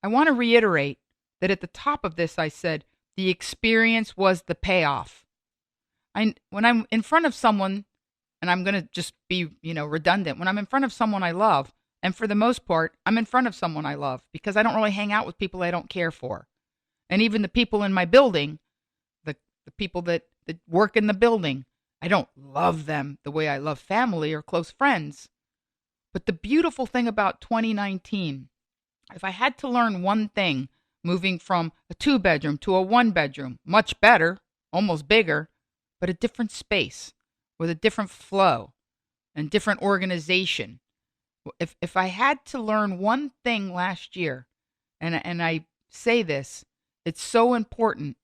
I want to reiterate that at the top of this, I said the experience was the payoff. When I'm in front of someone, and I'm going to just be, redundant, when I'm in front of someone I love, and for the most part, I'm in front of someone I love because I don't really hang out with people I don't care for. And even the people in my building, the people that work in the building, I don't love them the way I love family or close friends. But the beautiful thing about 2019, if I had to learn one thing, moving from a 2-bedroom to a 1-bedroom, much better, almost bigger, but a different space with a different flow and different organization. If I had to learn one thing last year, and I say this, it's so important.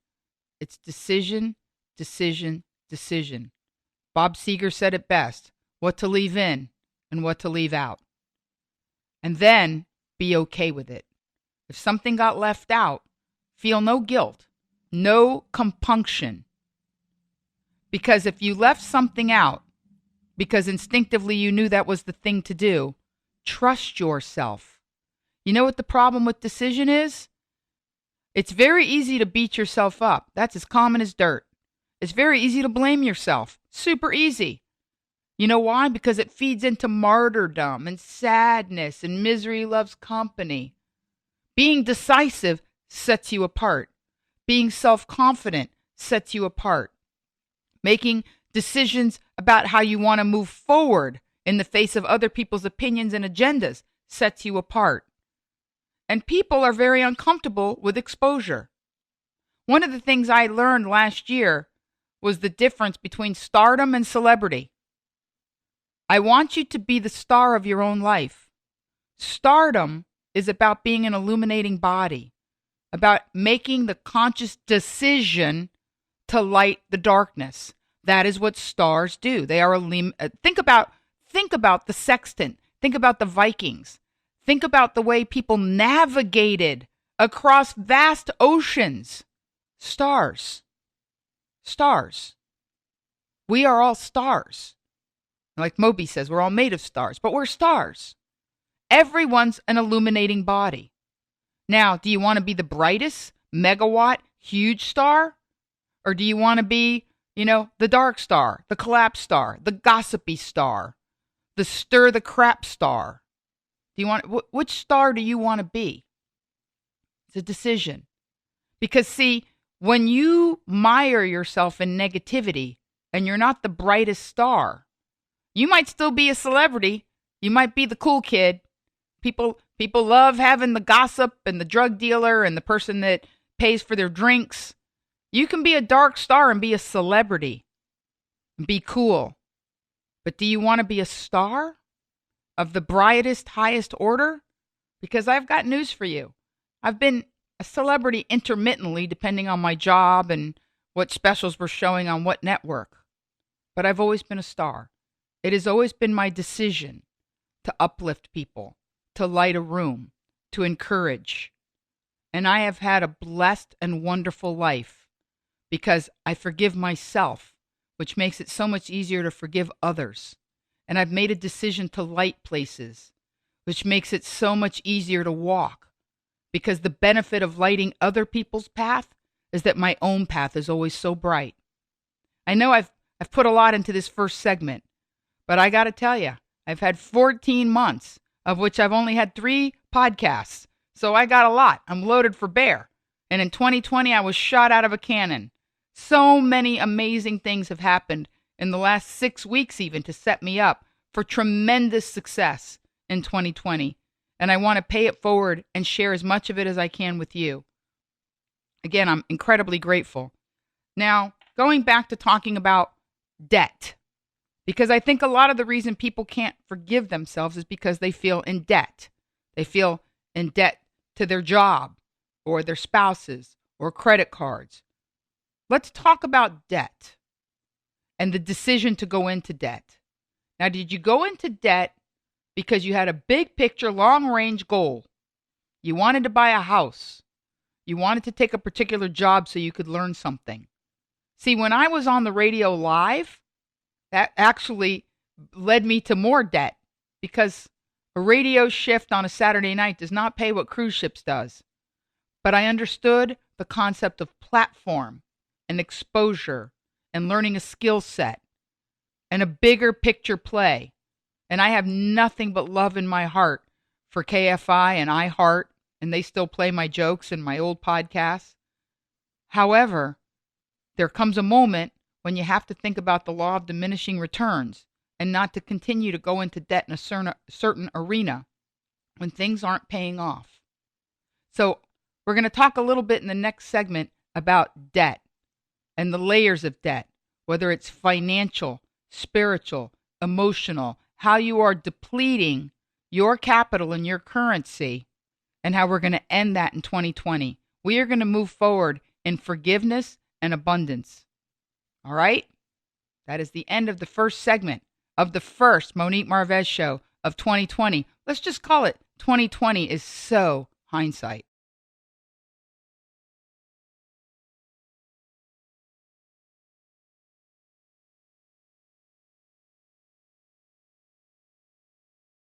It's decision, decision, decision. Bob Seger said it best, what to leave in and what to leave out. And then be okay with it. If something got left out, feel no guilt, no compunction. Because if you left something out, because instinctively you knew that was the thing to do, trust yourself. You know what the problem with decision is? It's very easy to beat yourself up. That's as common as dirt. It's very easy to blame yourself. Super easy. You know why? Because it feeds into martyrdom and sadness, and misery loves company. Being decisive sets you apart. Being self-confident sets you apart. Making decisions about how you want to move forward in the face of other people's opinions and agendas sets you apart. And people are very uncomfortable with exposure. One of the things I learned last year was the difference between stardom and celebrity. I want you to be the star of your own life. Stardom is about being an illuminating body, about making the conscious decision to light the darkness. That is what stars do. They are think about the sextant. Think about the Vikings. Think about the way people navigated across vast oceans. Stars. Stars. We are all stars. Like Moby says, we're all made of stars, but we're stars. Everyone's an illuminating body. Now, do you want to be the brightest, megawatt, huge star? Or do you want to be, the dark star, the collapse star, the gossipy star, the stir the crap star? Which star do you want to be? It's a decision. Because see, when you mire yourself in negativity and you're not the brightest star, you might still be a celebrity. You might be the cool kid. People love having the gossip and the drug dealer and the person that pays for their drinks. You can be a dark star and be a celebrity and be cool. But do you want to be a star of the brightest, highest order? Because I've got news for you. I've been a celebrity intermittently, depending on my job and what specials were showing on what network. But I've always been a star. It has always been my decision to uplift people, to light a room, to encourage. And I have had a blessed and wonderful life because I forgive myself, which makes it so much easier to forgive others. And I've made a decision to light places, which makes it so much easier to walk, because the benefit of lighting other people's path is that my own path is always so bright. I know I've put a lot into this first segment, but I got to tell you, I've had 14 months, of which I've only had 3 podcasts. So I got a lot. I'm loaded for bear. And in 2020, I was shot out of a cannon. So many amazing things have happened in the last 6 weeks even to set me up for tremendous success in 2020. And I want to pay it forward and share as much of it as I can with you. Again, I'm incredibly grateful. Now, going back to talking about debt, because I think a lot of the reason people can't forgive themselves is because they feel in debt. They feel in debt to their job or their spouses or credit cards. Let's talk about debt and the decision to go into debt. Now, did you go into debt because you had a big picture, long range goal? You wanted to buy a house. You wanted to take a particular job so you could learn something. See, when I was on the radio live, that actually led me to more debt, because a radio shift on a Saturday night does not pay what cruise ships does. But I understood the concept of platform and exposure and learning a skill set and a bigger picture play. And I have nothing but love in my heart for KFI and iHeart, and they still play my jokes in my old podcasts. However, there comes a moment when you have to think about the law of diminishing returns and not to continue to go into debt in a certain arena when things aren't paying off. So we're going to talk a little bit in the next segment about debt and the layers of debt, whether it's financial, spiritual, emotional, how you are depleting your capital and your currency, and how we're going to end that in 2020. We are going to move forward in forgiveness and abundance. All right? That is the end of the first segment of the first Monique Marvez show of 2020. Let's just call it 2020 is so hindsight.